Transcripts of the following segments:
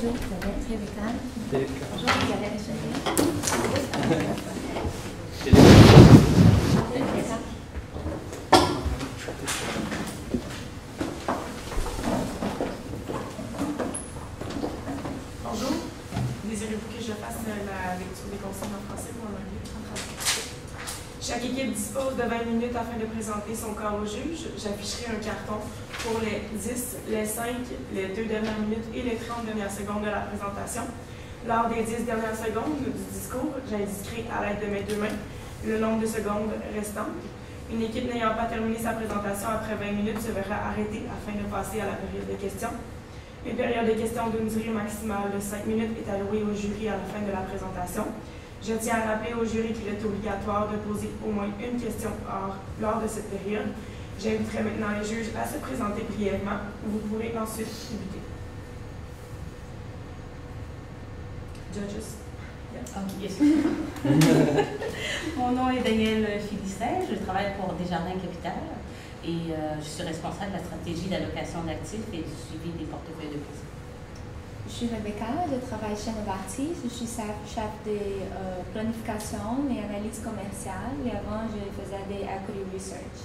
Bonjour, Rebecca. Bonjour, Isabelle Bonjour. Désirez-vous que je fasse la lecture des consignes en français ou en anglais? En français. Chaque équipe dispose de 20 minutes afin de présenter son corps au juge. J'afficherai un carton pour les 10, les 5, les 2 dernières minutes et les 30 dernières secondes de la présentation. Lors des 10 dernières secondes du discours, j'indiquerai à l'aide de mes 2 mains le nombre de secondes restantes. Une équipe n'ayant pas terminé sa présentation après 20 minutes se verra arrêtée afin de passer à la période de questions. Une période de questions d'une durée maximale de 5 minutes est allouée au jury à la fin de la présentation. Je tiens à rappeler au jury qu'il est obligatoire de poser au moins une question lors de cette période. J'inviterai maintenant les juges à se présenter brièvement. Vous pourrez ensuite débuter. Judges. Mon nom est Danielle Félicet, je travaille pour Desjardins Capital et je suis responsable de la stratégie d'allocation d'actifs et du suivi des portefeuilles de crédit. Je suis Rebecca, je travaille chez Novartis, je suis chef de planification et analyse commerciale et avant je faisais des equity research.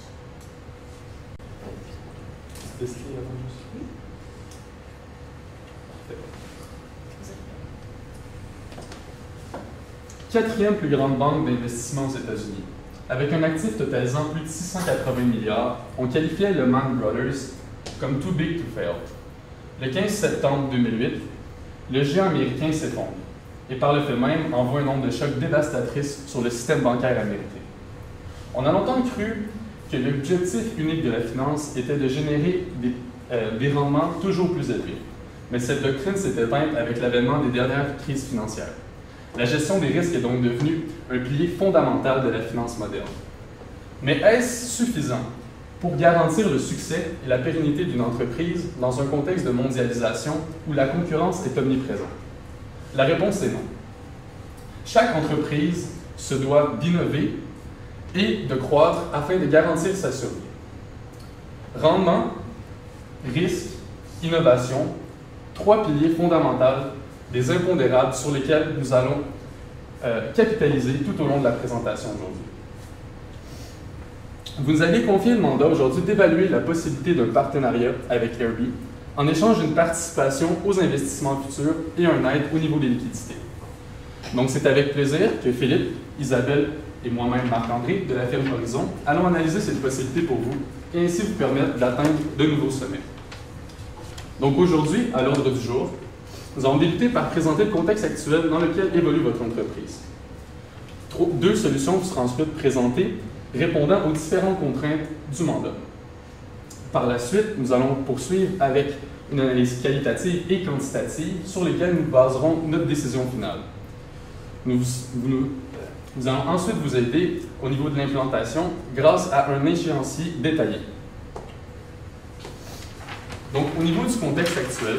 Quatrième plus grande banque d'investissement aux États-Unis. Avec un actif totalisant plus de 680 milliards, on qualifiait le Lehman Brothers comme too big to fail. Le 15 septembre 2008, le géant américain s'effondre et par le fait même envoie un nombre de chocs dévastatrices sur le système bancaire américain. On a longtemps cru que l'objectif unique de la finance était de générer des rendements toujours plus élevés. Mais cette doctrine s'est éteinte avec l'avènement des dernières crises financières. La gestion des risques est donc devenue un pilier fondamental de la finance moderne. Mais est-ce suffisant pour garantir le succès et la pérennité d'une entreprise dans un contexte de mondialisation où la concurrence est omniprésente? La réponse est non. Chaque entreprise se doit d'innover et de croître afin de garantir sa survie. Rendement, risque, innovation, 3 piliers fondamentaux des impondérables sur lesquels nous allons capitaliser tout au long de la présentation aujourd'hui. Vous nous avez confié le mandat aujourd'hui d'évaluer la possibilité d'un partenariat avec Airbnb en échange d'une participation aux investissements futurs et un aide au niveau des liquidités. Donc c'est avec plaisir que Philippe, Isabelle et moi-même Marc-André de la firme Horizon allons analyser cette possibilité pour vous et ainsi vous permettre d'atteindre de nouveaux sommets. Donc aujourd'hui, à l'ordre du jour, nous allons débuter par présenter le contexte actuel dans lequel évolue votre entreprise. 2 solutions vous seront ensuite présentées répondant aux différentes contraintes du mandat. Par la suite, nous allons poursuivre avec une analyse qualitative et quantitative sur lesquelles nous baserons notre décision finale. Nous allons ensuite vous aider au niveau de l'implantation grâce à un échéancier détaillé. Donc, au niveau du contexte actuel,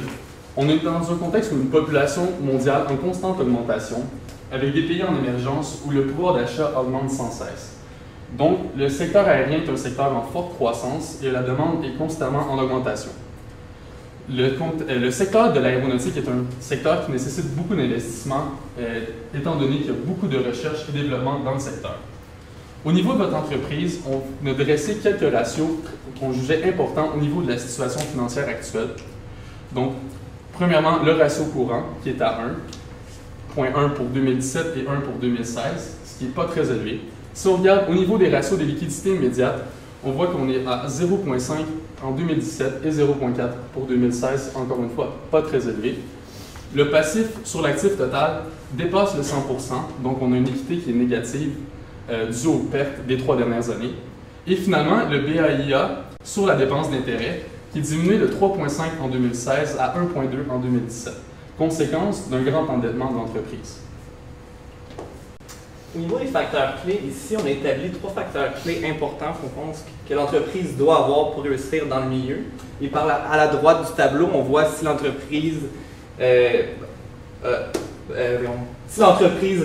on est dans un contexte où une population mondiale en constante augmentation, avec des pays en émergence où le pouvoir d'achat augmente sans cesse. Donc, le secteur aérien est un secteur en forte croissance et la demande est constamment en augmentation. Le secteur de l'aéronautique est un secteur qui nécessite beaucoup d'investissement, étant donné qu'il y a beaucoup de recherche et développement dans le secteur. Au niveau de votre entreprise, on a dressé quelques ratios qu'on jugeait importants au niveau de la situation financière actuelle. Donc, premièrement, le ratio courant, qui est à 1, 0.1 pour 2017 et 1 pour 2016, ce qui n'est pas très élevé. Si on regarde au niveau des ratios de liquidité immédiate, on voit qu'on est à 0,5 en 2017 et 0,4 pour 2016, encore une fois, pas très élevé. Le passif sur l'actif total dépasse le 100%, donc on a une équité qui est négative due aux pertes des 3 dernières années. Et finalement, le BAIA sur la dépense d'intérêt qui diminue de 3,5 en 2016 à 1,2 en 2017, conséquence d'un grand endettement de l'entreprise. Au niveau des facteurs clés, ici, on a établi 3 facteurs clés importants qu'on pense que l'entreprise doit avoir pour réussir dans le milieu. Et à la droite du tableau, on voit si l'entreprise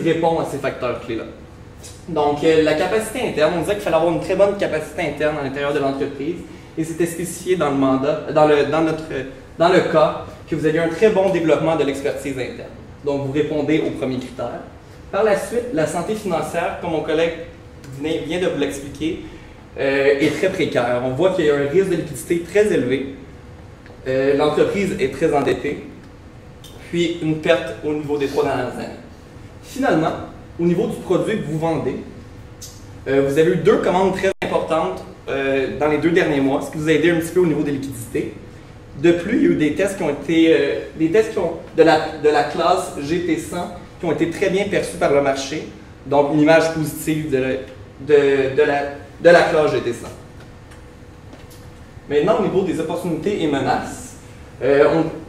répond à ces facteurs clés-là. Donc, la capacité interne, on disait qu'il fallait avoir une très bonne capacité interne à l'intérieur de l'entreprise et c'était spécifié dans le mandat, dans notre dans le cas que vous avez un très bon développement de l'expertise interne. Donc, vous répondez au premier critère. Par la suite, la santé financière, comme mon collègue vient de vous l'expliquer, est très précaire. On voit qu'il y a un risque de liquidité très élevé. L'entreprise est très endettée, puis une perte au niveau des 3 dernières années. Finalement, au niveau du produit que vous vendez, vous avez eu 2 commandes très importantes dans les 2 derniers mois, ce qui vous a aidé un petit peu au niveau des liquidités. De plus, il y a eu des tests qui ont été de la classe GT100 qui ont été très bien perçus par le marché, donc une image positive de la classe GT100. Maintenant, au niveau des opportunités et menaces,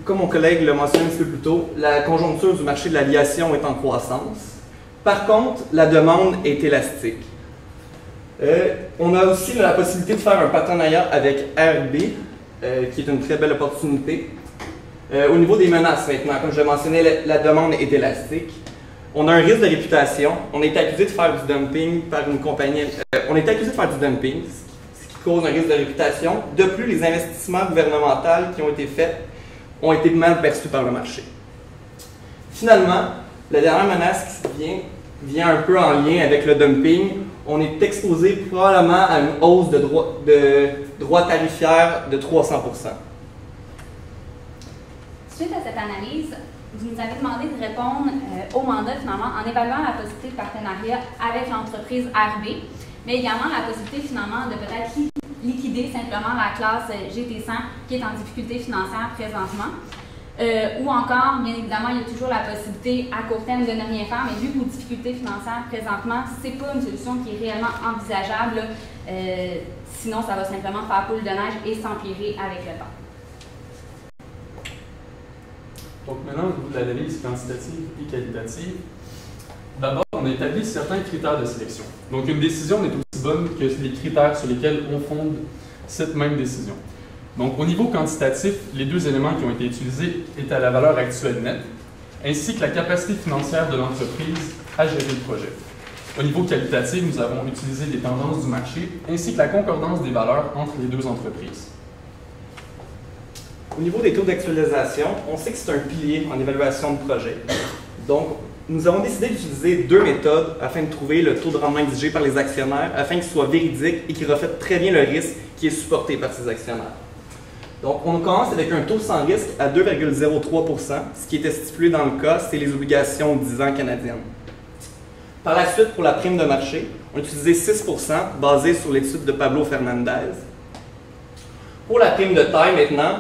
comme mon collègue l'a mentionné un petit peu plus tôt, la conjoncture du marché de l'aviation est en croissance. Par contre, la demande est élastique. On a aussi la possibilité de faire un partenariat avec RB, qui est une très belle opportunité. Au niveau des menaces maintenant, comme je l'ai mentionné, la demande est élastique. On a un risque de réputation. On est accusé de faire du dumping par une compagnie. On est accusé de faire du dumping, ce qui cause un risque de réputation. De plus, les investissements gouvernementaux qui ont été faits ont été mal perçus par le marché. Finalement, la dernière menace qui vient un peu en lien avec le dumping. On est exposé probablement à une hausse de droits tarifaires de 300 %. Suite à cette analyse, vous nous avez demandé de répondre au mandat finalement en évaluant la possibilité de partenariat avec l'entreprise RB, mais également la possibilité finalement de peut-être liquider simplement la classe GT100 qui est en difficulté financière présentement. Ou encore, bien évidemment, il y a toujours la possibilité à court terme de ne rien faire, mais vu que vos difficultés financières présentement, ce n'est pas une solution qui est réellement envisageable, sinon ça va simplement faire boule de neige et s'empirer avec le temps. Donc maintenant, au niveau de l'analyse quantitative et qualitative, d'abord, on a établi certains critères de sélection. Donc une décision n'est aussi bonne que les critères sur lesquels on fonde cette même décision. Donc, au niveau quantitatif, les 2 éléments qui ont été utilisés étaient la valeur actuelle nette, ainsi que la capacité financière de l'entreprise à gérer le projet. Au niveau qualitatif, nous avons utilisé les tendances du marché, ainsi que la concordance des valeurs entre les 2 entreprises. Au niveau des taux d'actualisation, on sait que c'est un pilier en évaluation de projet. Donc, nous avons décidé d'utiliser 2 méthodes afin de trouver le taux de rendement exigé par les actionnaires, afin qu'il soit véridique et qu'il reflète très bien le risque qui est supporté par ces actionnaires. Donc, on commence avec un taux sans risque à 2,03 %. Ce qui était stipulé dans le cas, c'est les obligations 10 ans canadiennes. Par la suite, pour la prime de marché, on a utilisé 6 % basé sur l'étude de Pablo Fernandez. Pour la prime de taille, maintenant,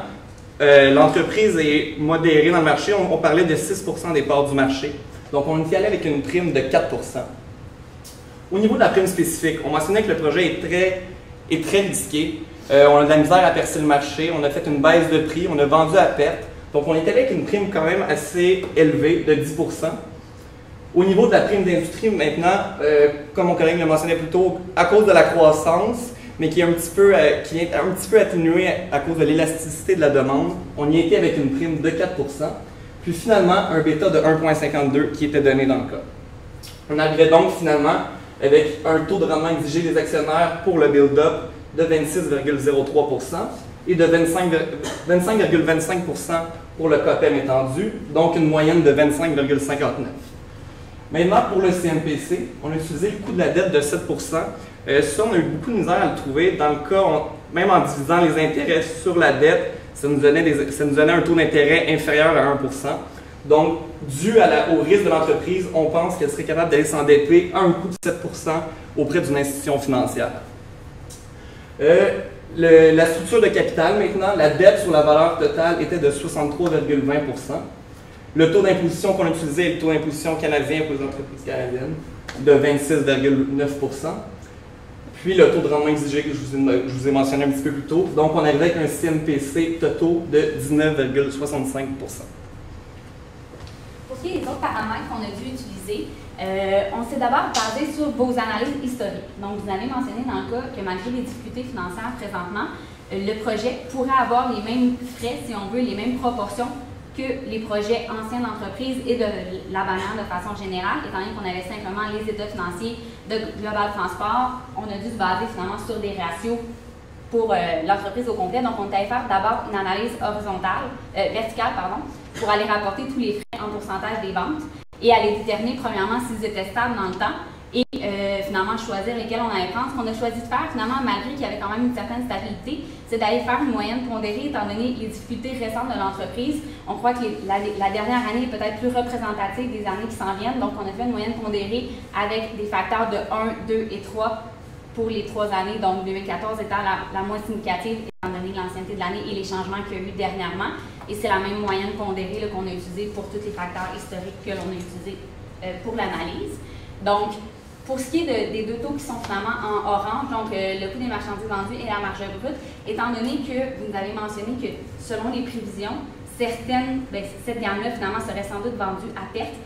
l'entreprise est modérée dans le marché. On parlait de 6 % des parts du marché. Donc, on est allé avec une prime de 4 %. Au niveau de la prime spécifique, on mentionnait que le projet est très risqué. On a de la misère à percer le marché, on a fait une baisse de prix, on a vendu à perte. Donc, on est allé avec une prime quand même assez élevée de 10 %. Au niveau de la prime d'industrie, maintenant, comme mon collègue le mentionnait plus tôt, à cause de la croissance, mais qui est un petit peu atténuée à cause de l'élasticité de la demande, on y était avec une prime de 4 %. Puis finalement, un bêta de 1,52 qui était donné dans le cas. On arrivait donc finalement avec un taux de rendement exigé des actionnaires pour le build-up de 26,03 % et de 25,25 % pour le COPEM étendu, donc une moyenne de 25,59. Maintenant, pour le CMPC, on a utilisé le coût de la dette de 7 %. Ça, on a eu beaucoup de misère à le trouver. Dans le cas, même en divisant les intérêts sur la dette, ça nous donnait un taux d'intérêt inférieur à 1 %. Donc, dû au risque de l'entreprise, on pense qu'elle serait capable d'aller s'endetter à un coût de 7 % auprès d'une institution financière. La structure de capital, maintenant, la dette sur la valeur totale était de 63,20 %. Le taux d'imposition qu'on a utilisé est le taux d'imposition canadien pour les entreprises canadiennes de 26,9 %. Puis le taux de rendement exigé que je vous ai mentionné un petit peu plus tôt. Donc, on arrive avec un CMPC total de 19,65 %. Pour ce qui est des autres paramètres qu'on a dû utiliser, on s'est d'abord basé sur vos analyses historiques. Donc, vous avez mentionné dans le cas que malgré les difficultés financières présentement, le projet pourrait avoir les mêmes frais, si on veut, les mêmes proportions que les projets anciens d'entreprise et de la bannière de façon générale, étant donné qu'on avait simplement les états financiers de Global Transport, on a dû se baser finalement sur des ratios pour l'entreprise au complet. Donc, on est allé faire d'abord une analyse verticale, pour aller rapporter tous les frais en pourcentage des ventes et aller déterminer premièrement s'ils étaient stables dans le temps et finalement choisir lesquels on allait prendre. Ce qu'on a choisi de faire, finalement, malgré qu'il y avait quand même une certaine stabilité, c'est d'aller faire une moyenne pondérée étant donné les difficultés récentes de l'entreprise. On croit que la dernière année est peut-être plus représentative des années qui s'en viennent. Donc, on a fait une moyenne pondérée avec des facteurs de 1, 2 et 3 pour les 3 années. Donc, 2014 étant la moins significative étant donné l'ancienneté de l'année et les changements qu'il y a eu dernièrement. Et c'est la même moyenne pondérée qu'on a utilisée pour tous les facteurs historiques que l'on a utilisés pour l'analyse. Donc, pour ce qui est des deux taux qui sont finalement en orange, donc le coût des marchandises vendues et la marge brute, étant donné que vous nous avez mentionné que selon les prévisions, cette gamme-là finalement serait sans doute vendue à perte,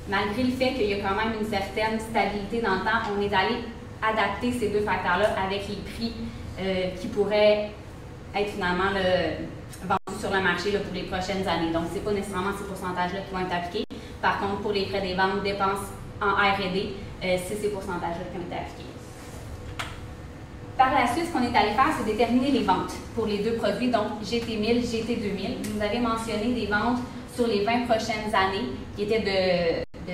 malgré le fait qu'il y a quand même une certaine stabilité dans le temps, on est allé adapter ces deux facteurs-là avec les prix qui pourraient être finalement vendus sur le marché pour les prochaines années. Donc, ce n'est pas nécessairement ces pourcentages-là qui vont être appliqués. Par contre, pour les frais des ventes, dépenses en R&D, c'est ces pourcentages-là qui ont été appliqués. Par la suite, ce qu'on est allé faire, c'est déterminer les ventes pour les deux produits, donc GT1000, GT2000. Vous avez mentionné des ventes sur les 20 prochaines années qui étaient de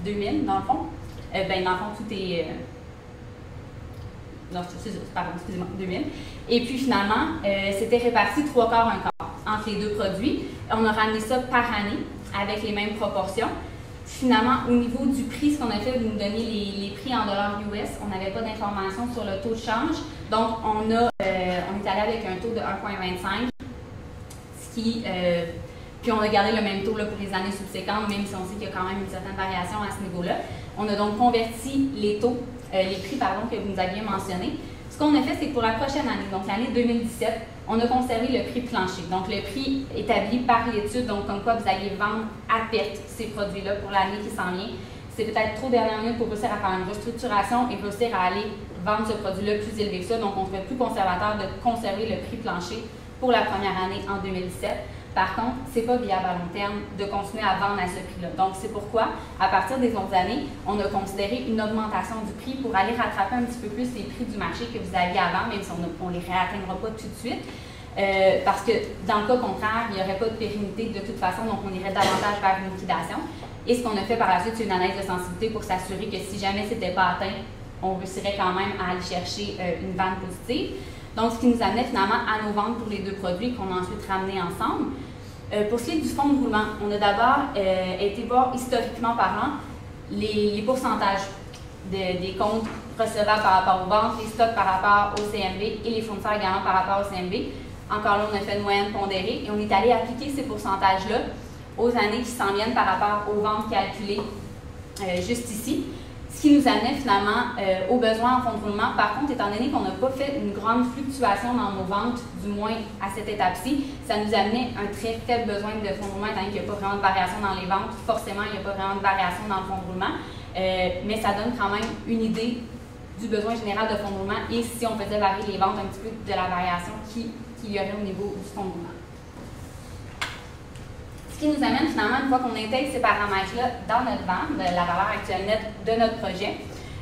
2000, dans le fond. Dans le fond, tout est... non, excusez-moi, 2000. Et puis finalement, c'était réparti 3 quarts, 1 quart entre les deux produits. On a ramené ça par année avec les mêmes proportions. Finalement, au niveau du prix, ce qu'on a fait, vous nous donnez les prix en dollars US. On n'avait pas d'informations sur le taux de change. Donc, on est allé avec un taux de 1,25, puis on a gardé le même taux pour les années subséquentes, même si on sait qu'il y a quand même une certaine variation à ce niveau-là. On a donc converti les prix que vous nous aviez mentionnés. Ce qu'on a fait, c'est que pour la prochaine année, donc l'année 2017, on a conservé le prix plancher. Donc, le prix établi par l'étude, donc comme quoi vous alliez vendre à perte ces produits-là pour l'année qui s'en vient. C'est peut-être trop dernière minute pour réussir à faire une restructuration et réussir à aller vendre ce produit-là plus élevé que ça. Donc, on serait plus conservateur de conserver le prix plancher pour la première année en 2017. Par contre, ce n'est pas viable à long terme de continuer à vendre à ce prix-là. Donc, c'est pourquoi, à partir des autres années, on a considéré une augmentation du prix pour aller rattraper un petit peu plus les prix du marché que vous aviez avant, même si on ne les réatteindra pas tout de suite. Parce que, dans le cas contraire, il n'y aurait pas de pérennité de toute façon, donc on irait davantage vers une liquidation. Et ce qu'on a fait par la suite, c'est une analyse de sensibilité pour s'assurer que si jamais ce n'était pas atteint, on réussirait quand même à aller chercher une vente positive. Donc, ce qui nous amenait finalement à nos ventes pour les deux produits qu'on a ensuite ramenés ensemble. Pour ce qui est du fonds de roulement, on a d'abord été voir historiquement parlant les pourcentages des comptes recevables par rapport aux ventes, les stocks par rapport au CMB et les fournisseurs également par rapport au CMB. Encore là, on a fait une moyenne pondérée et on est allé appliquer ces pourcentages-là aux années qui s'en viennent par rapport aux ventes calculées juste ici. Ce qui nous amenait finalement aux besoins en fonds de roulement. Par contre, étant donné qu'on n'a pas fait une grande fluctuation dans nos ventes, du moins à cette étape-ci, ça nous amenait un très faible besoin de fonds de roulement, étant donné qu'il n'y a pas vraiment de variation dans les ventes. Forcément, il n'y a pas vraiment de variation dans le fonds de roulement, mais ça donne quand même une idée du besoin général de fonds de roulement et si on faisait varier les ventes un petit peu de la variation qu'il y aurait au niveau du fonds de roulement. Ce qui nous amène finalement, une fois qu'on intègre ces paramètres-là dans notre vente, la valeur actuelle nette de notre projet,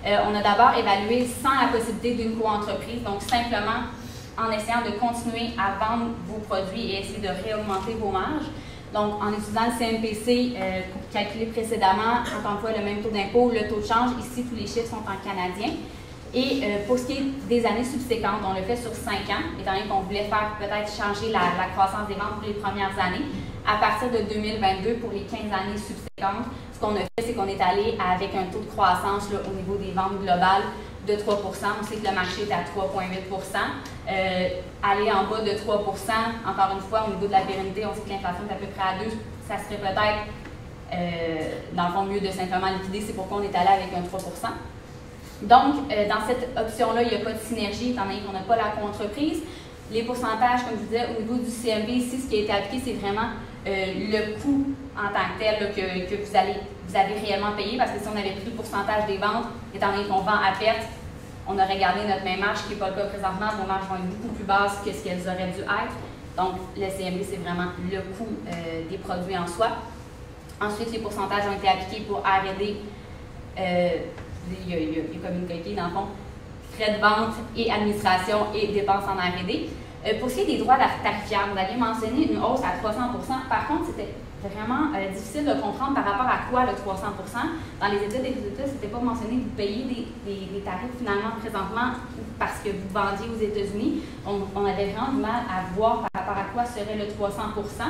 on a d'abord évalué sans la possibilité d'une co-entreprise, donc simplement en essayant de continuer à vendre vos produits et essayer de réaugmenter vos marges. Donc, en utilisant le CMPC calculé précédemment, encore une fois, le même taux d'impôt, le taux de change, ici, tous les chiffres sont en canadien. Et pour ce qui est des années subséquentes, on le fait sur 5 ans, étant donné qu'on voulait faire peut-être changer la croissance des ventes pour les premières années. À partir de 2022, pour les 15 années subséquentes, ce qu'on a fait, c'est qu'on est allé avec un taux de croissance au niveau des ventes globales de 3 %. On sait que le marché est à 3,8 %. Aller en bas de 3 %, encore une fois, au niveau de la pérennité, on sait que l'inflation est à peu près à 2 %. Ça serait peut-être, dans le fond, mieux de simplement liquider. C'est pourquoi on est allé avec un 3 %. Donc, dans cette option-là, il n'y a pas de synergie, étant donné qu'on n'a pas la co-entreprise. Les pourcentages, comme je vous disais, au niveau du CMB, ici, ce qui a été appliqué, c'est vraiment le coût en tant que tel que vous avez réellement payé, parce que si on avait pris le pourcentage des ventes, étant donné qu'on vend à perte, on aurait gardé notre même marge, ce qui n'est pas le cas présentement. Nos marges vont être beaucoup plus basses que ce qu'elles auraient dû être. Donc, le CMB, c'est vraiment le coût des produits en soi. Ensuite, les pourcentages ont été appliqués pour R&D. Il y a comme une coquille, dans le fond, frais de vente et administration et dépenses en R&D. Pour ce qui est des droits tarifaires, vous aviez mentionné une hausse à 300 %. Par contre, c'était vraiment difficile de comprendre par rapport à quoi le 300 %. Dans les études des résultats, ce n'était pas mentionné que vous payiez des tarifs finalement présentement parce que vous vendiez aux États-Unis. On avait vraiment du mal à voir par rapport à quoi serait le 300 %.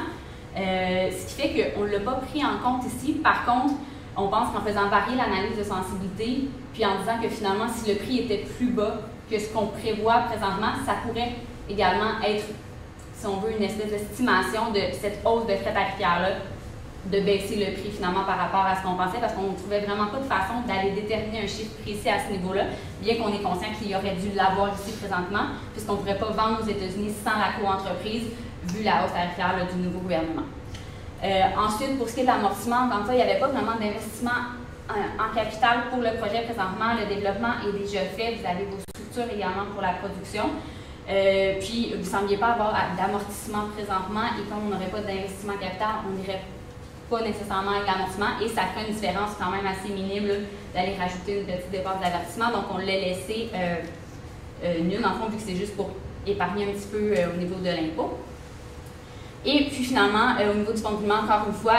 Ce qui fait qu'on ne l'a pas pris en compte ici. Par contre, on pense qu'en faisant varier l'analyse de sensibilité, puis en disant que finalement, si le prix était plus bas que ce qu'on prévoit présentement, ça pourrait également être, si on veut, une espèce d'estimation de cette hausse de frais tarifaires-là, de baisser le prix finalement par rapport à ce qu'on pensait, parce qu'on ne trouvait vraiment pas de façon d'aller déterminer un chiffre précis à ce niveau-là, bien qu'on est conscient qu'il aurait dû l'avoir ici présentement, puisqu'on ne pourrait pas vendre aux États-Unis sans la co-entreprise, vu la hausse tarifaire là, du nouveau gouvernement. Ensuite, pour ce qui est de l'amortissement, encore une fois, il n'y avait pas vraiment d'investissement en capital pour le projet présentement. Le développement est déjà fait. Vous avez vos structures également pour la production. Puis, vous ne sembliez pas avoir d'amortissement présentement. Et comme on n'aurait pas d'investissement capital, on n'irait pas nécessairement avec l'amortissement. Et ça fait une différence quand même assez minime d'aller rajouter une petite dépense d'avertissement. Donc, on l'a laissé nul, en fond, vu que c'est juste pour épargner un petit peu au niveau de l'impôt. Et puis finalement, au niveau du fonds de roulement, encore une fois,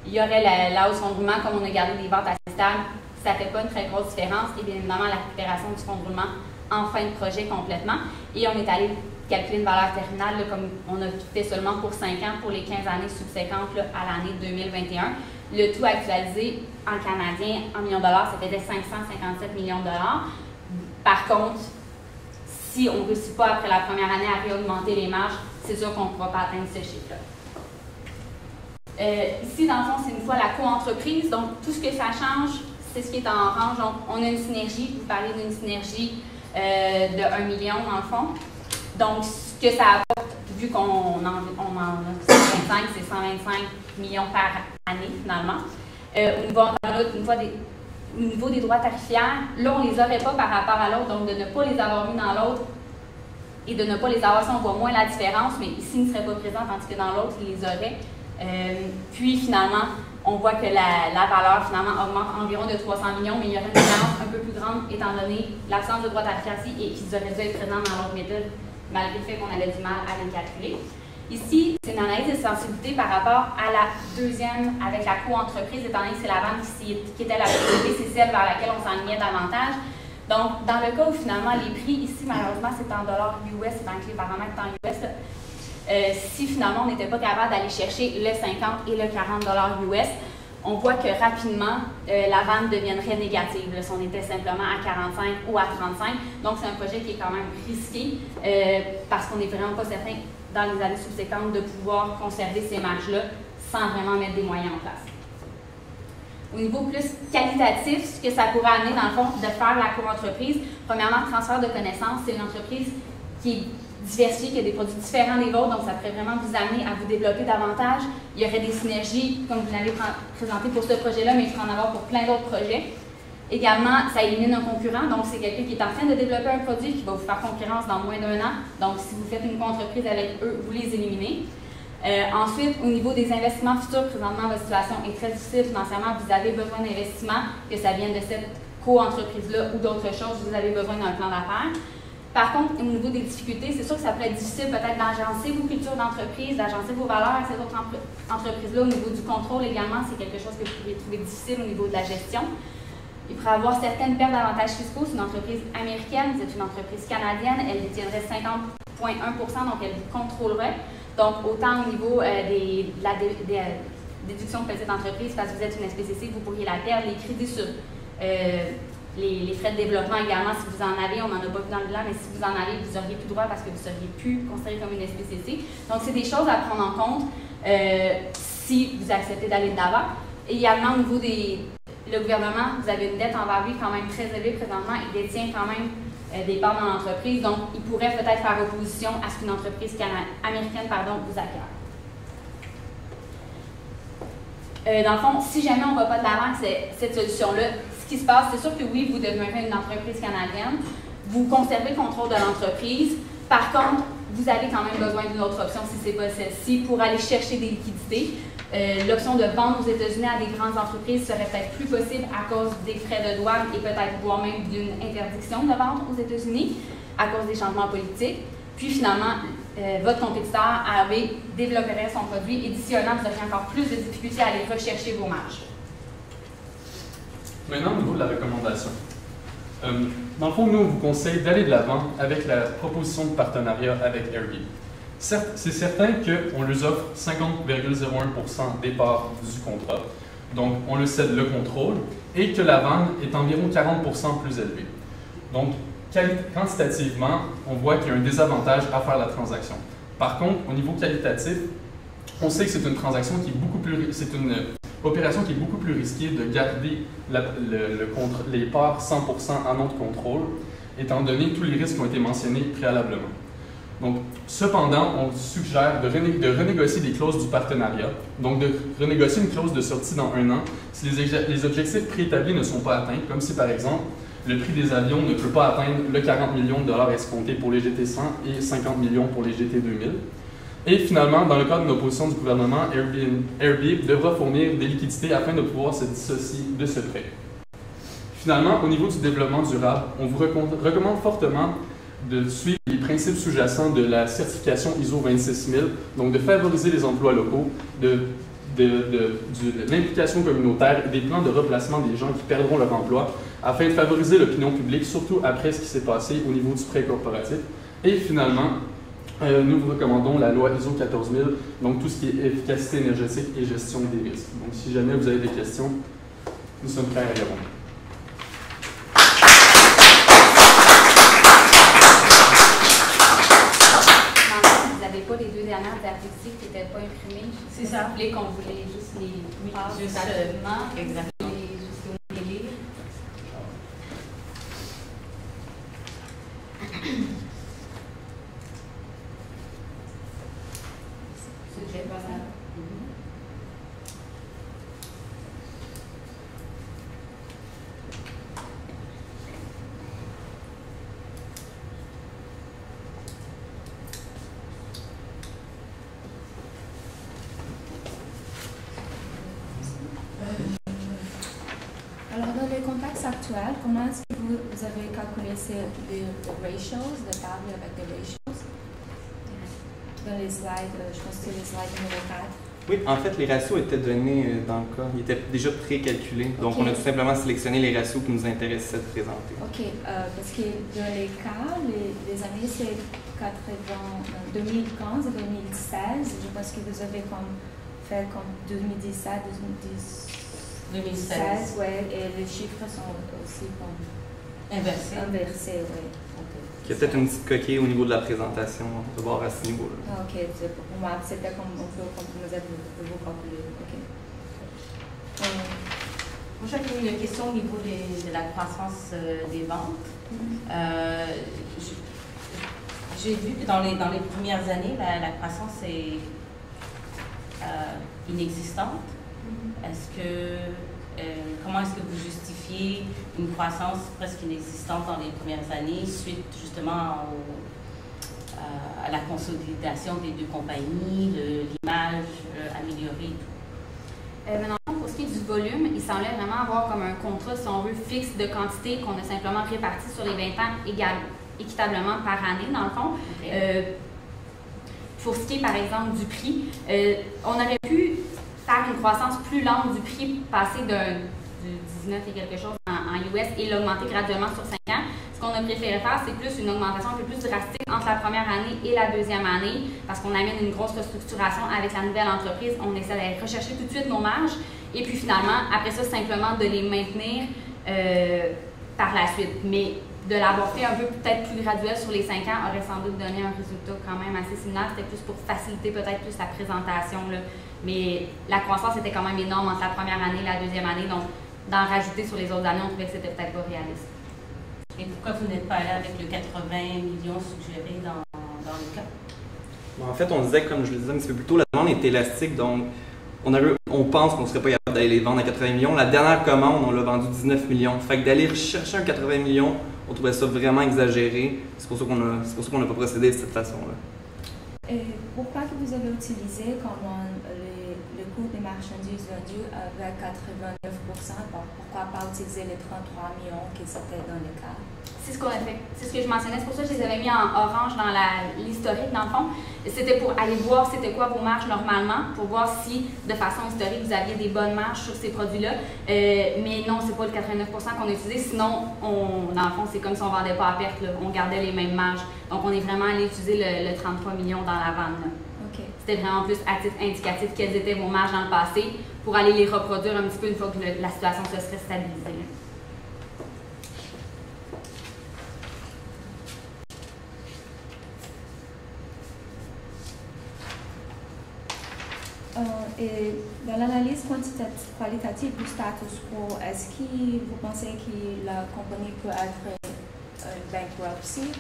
il y aurait la hausse du fonds de roulement, comme on a gardé des ventes assez stables, ça ne fait pas une très grosse différence. Et bien évidemment, la récupération du fonds de roulement en fin de projet complètement. Et on est allé calculer une valeur terminale, comme on a fait seulement pour 5 ans, pour les 15 années subséquentes à l'année 2021. Le tout actualisé en canadien, en millions de dollars, c'était 557 millions de dollars. Par contre, si on ne réussit pas après la première année à réaugmenter les marges, c'est sûr qu'on ne pourra pas atteindre ce chiffre-là. Ici, dans le fond, c'est une fois la co-entreprise. Donc, tout ce que ça change, c'est ce qui est en orange. Donc, on a une synergie. Vous parlez d'une synergie de 1 million, dans le fond. Donc, ce que ça apporte, vu qu'on en a 125, c'est 125 millions par année, finalement. Au niveau des droits tarifaires, là, on ne les aurait pas par rapport à l'autre. Donc, de ne pas les avoir mis dans l'autre, et de ne pas les avoir, ça, on voit moins la différence, mais ici, ils ne seraient pas présents, tandis que dans l'autre, ils les auraient. Puis, finalement, on voit que la valeur, finalement, augmente environ de 300 millions, mais il y aurait une différence un peu plus grande, étant donné l'absence de droits tarifaires ici et qu'ils auraient dû être présents dans l'autre méthode, malgré le fait qu'on avait du mal à les calculer. Ici, c'est une analyse de sensibilité par rapport à la deuxième, avec la co-entreprise, étant donné que c'est la vente qui était la plus élevée, c'est celle vers laquelle on s'enlignait davantage. Donc, dans le cas où finalement les prix, ici malheureusement c'est en dollars US, c'est dans les paramètres en US, si finalement on n'était pas capable d'aller chercher le 50 et le 40 $ US, on voit que rapidement la vente deviendrait négative. Là, si on était simplement à 45 ou à 35, donc c'est un projet qui est quand même risqué parce qu'on n'est vraiment pas certain dans les années subséquentes de pouvoir conserver ces marges-là sans vraiment mettre des moyens en place. Au niveau plus qualitatif, ce que ça pourrait amener, dans le fond, de faire la co-entreprise, premièrement, transfert de connaissances, c'est une entreprise qui est diversifiée, qui a des produits différents des vôtres, donc ça pourrait vraiment vous amener à vous développer davantage. Il y aurait des synergies, comme vous l'avez présenté pour ce projet-là, mais il faut en avoir pour plein d'autres projets. Également, ça élimine un concurrent, donc c'est quelqu'un qui est en train de développer un produit qui va vous faire concurrence dans moins d'1 an. Donc, si vous faites une co-entreprise avec eux, vous les éliminez. Ensuite, au niveau des investissements futurs, présentement, votre situation est très difficile financièrement. Vous avez besoin d'investissements, que ça vienne de cette co-entreprise-là ou d'autres choses, vous avez besoin d'un plan d'affaires. Par contre, au niveau des difficultés, c'est sûr que ça peut être difficile peut-être d'agencer vos cultures d'entreprise, d'agencer vos valeurs à ces autres entreprises-là. Au niveau du contrôle également, c'est quelque chose que vous pourriez trouver difficile au niveau de la gestion. Il pourrait avoir certaines pertes d'avantages fiscaux. C'est une entreprise américaine, c'est une entreprise canadienne. Elle détiendrait 50,1 %, donc elle vous contrôlerait. Donc, autant au niveau de la déduction de petite entreprise, parce que vous êtes une SPCC, vous pourriez la perdre. Les crédits sur les frais de développement également, si vous en avez, on n'en a pas vu dans le plan, mais si vous en avez, vous n'auriez plus droit parce que vous seriez plus considéré comme une SPCC. Donc, c'est des choses à prendre en compte si vous acceptez d'aller de l'avant. Également, au niveau le gouvernement, vous avez une dette envers lui quand même très élevée présentement. Il détient quand même des parts dans l'entreprise, donc il pourrait peut-être faire opposition à ce qu'une entreprise américaine vous acquiert. Dans le fond, si jamais on ne va pas de l'avant avec cette solution-là, ce qui se passe, c'est sûr que oui, vous demeurez une entreprise canadienne, vous conservez le contrôle de l'entreprise, par contre, vous avez quand même besoin d'une autre option si ce n'est pas celle-ci pour aller chercher des liquidités. L'option de vendre aux États-Unis à des grandes entreprises serait peut-être plus possible à cause des frais de douane et peut-être voire même d'une interdiction de vendre aux États-Unis à cause des changements politiques. Puis finalement, votre compétiteur ARB développerait son produit, éditionnant, vous auriez encore plus de difficultés à aller rechercher vos marges. Maintenant, au niveau de la recommandation. Dans le fond, nous, on vous conseille d'aller de l'avant avec la proposition de partenariat avec Airbnb. Certes, c'est certain qu'on leur offre 50,01% des parts du contrat, donc on leur cède le contrôle, et que la vente est environ 40% plus élevée. Donc, quantitativement, on voit qu'il y a un désavantage à faire la transaction. Par contre, au niveau qualitatif, on sait que c'est une transaction qui est beaucoup plus... C'est une opération qui est beaucoup plus risquée de garder les parts 100% en notre contrôle, étant donné tous les risques qui ont été mentionnés préalablement. Donc, cependant, on suggère de renégocier les clauses du partenariat, donc de renégocier une clause de sortie dans 1 an si les objectifs préétablis ne sont pas atteints, comme si par exemple le prix des avions ne peut pas atteindre le 40 millions de dollars escomptés pour les GT100 et 50 millions pour les GT2000. Et finalement, dans le cadre d'une opposition du gouvernement, Airbnb devra fournir des liquidités afin de pouvoir se dissocier de ce prêt. Finalement, au niveau du développement durable, on vous recommande fortement de suivre les principes sous-jacents de la certification ISO 26000, donc de favoriser les emplois locaux, de l'implication communautaire et des plans de replacement des gens qui perdront leur emploi, afin de favoriser l'opinion publique, surtout après ce qui s'est passé au niveau du prêt corporatif. Et finalement, nous vous recommandons la loi ISO 14000, donc tout ce qui est efficacité énergétique et gestion des risques. Donc si jamais vous avez des questions, nous sommes prêts à répondre. Vous n'avez pas les 2 dernières diapositives qui n'étaient pas imprimées. C'est ça. Vous voulez qu'on voulait juste les passe exactement. Exactement. Les lire. C'est pas ça. Alors, dans le contexte actuel, comment est-ce que vous avez calculé les ratios, de table avec les ratios? Dans les slides, je pense que c'est les slides numéro 4. Oui, en fait, les ratios étaient donnés dans le cas. Ils étaient déjà précalculés. Donc, on a tout simplement sélectionné les ratios qui nous intéressaient de présenter. OK, parce que dans les cas, les années, c'est 2015 et 2016. Je pense que vous avez fait comme 2017, 2016, ouais, et les chiffres sont aussi comme inversés, ouais. Il y a peut-être une petite coquille au niveau de la présentation, de voir à ce niveau-là. Ah, OK, pour moi, c'était comme un peu comme vous avez calculé. OK. Moi, j'avais une question au niveau de la croissance des ventes. J'ai vu que dans les premières années, la croissance est inexistante. Comment est-ce que vous justifiez une croissance presque inexistante dans les premières années suite justement à la consolidation des 2 compagnies, l'image améliorée et tout? Maintenant, pour ce qui est du volume, il semblait vraiment avoir comme un contrat, si on veut, fixe de quantité qu'on a simplement réparti sur les 20 ans équitablement par année, dans le fond. Okay. Pour ce qui est, par exemple, du prix, on aurait pu faire une croissance plus lente du prix, passer du 19 et quelque chose en US et l'augmenter graduellement sur 5 ans. Ce qu'on a préféré faire, c'est plus une augmentation un peu plus drastique entre la première année et la deuxième année, parce qu'on amène une grosse restructuration avec la nouvelle entreprise. On essaie d'aller rechercher tout de suite nos marges, et puis finalement, après ça, simplement de les maintenir par la suite. Mais de l'avoir fait un peu peut-être plus graduel sur les 5 ans aurait sans doute donné un résultat quand même assez similaire. C'était plus pour faciliter peut-être plus la présentation, là. Mais la croissance était quand même énorme entre la première année et la deuxième année, donc d'en rajouter sur les autres années, on trouvait que c'était peut-être pas réaliste. Et pourquoi vous n'êtes pas allé avec le 80 millions suggéré dans le cas? En fait, on disait, comme je le disais un petit peu plus tôt, la demande est élastique, donc on pense qu'on ne serait pas capable d'aller les vendre à 80 millions. La dernière commande, on l'a vendu 19 millions. Fait que d'aller chercher un 80 millions, on trouvait ça vraiment exagéré. C'est pour ça qu'on n'a pas procédé de cette façon-là. Et pourquoi que vous avez utilisé comme le coût des marchandises vendues avec 89%. Pourquoi pas utiliser les 33 millions qui étaient dans le cas? C'est ce qu'on a fait. C'est ce que je mentionnais. C'est pour ça que je les avais mis en orange dans l'historique, dans le fond. C'était pour aller voir c'était quoi vos marges normalement, pour voir si, de façon historique, vous aviez des bonnes marges sur ces produits-là. Mais non, c'est pas le 89% qu'on a utilisé. Sinon, dans le fond, c'est comme si on ne vendait pas à perte. Là. On gardait les mêmes marges. Donc, on est vraiment allé utiliser le 33 millions dans la vente. Là. Okay. C'était vraiment plus à titre indicatif quelles étaient vos marges dans le passé pour aller les reproduire un petit peu une fois que la situation se serait stabilisée. Là. Et dans l'analyse qualitative du status quo, est-ce que vous pensez que la compagnie peut être bankruptcy?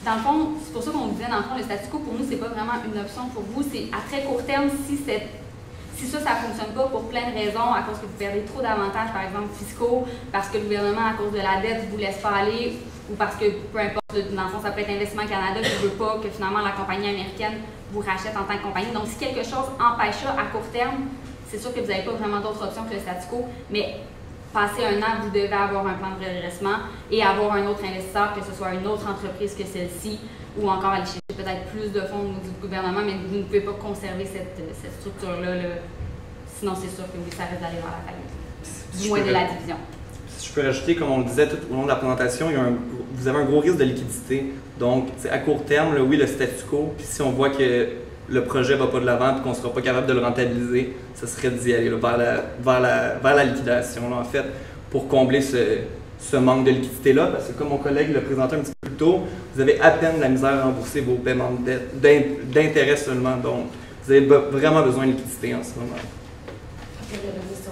Dans le fond, c'est pour ça qu'on vous disait, dans le fond, le statu quo, pour nous, c'est pas vraiment une option pour vous. C'est à très court terme, si ça ne fonctionne pas pour plein de raisons, à cause que vous perdez trop d'avantages, par exemple fiscaux, parce que le gouvernement, à cause de la dette, ne vous laisse pas aller, ou parce que, peu importe, dans le fond, ça peut être Investissement Canada qui ne veut pas que finalement la compagnie américaine vous rachète en tant que compagnie. Donc, si quelque chose empêche ça à court terme, c'est sûr que vous n'avez pas vraiment d'autres options que le statu quo, mais passé un an, vous devez avoir un plan de redressement et avoir un autre investisseur, que ce soit une autre entreprise que celle-ci, ou encore aller chercher peut-être plus de fonds du gouvernement, mais vous ne pouvez pas conserver cette structure-là. Là. Sinon, c'est sûr que oui, ça risque d'aller vers la faillite. Du moins de la division. Si je peux rajouter, comme on le disait tout au long de la présentation, vous avez un gros risque de liquidité. Donc, à court terme, là, oui, le statu quo, puis si on voit que le projet ne va pas de l'avant et qu'on ne sera pas capable de le rentabiliser, ce serait d'y aller là, vers la liquidation, là, en fait, pour combler ce manque de liquidité-là, parce que comme mon collègue l'a présenté un petit peu plus tôt, vous avez à peine la misère à rembourser vos paiements d'intérêt seulement. Donc, vous avez vraiment besoin de liquidité en ce moment. Il y a le registre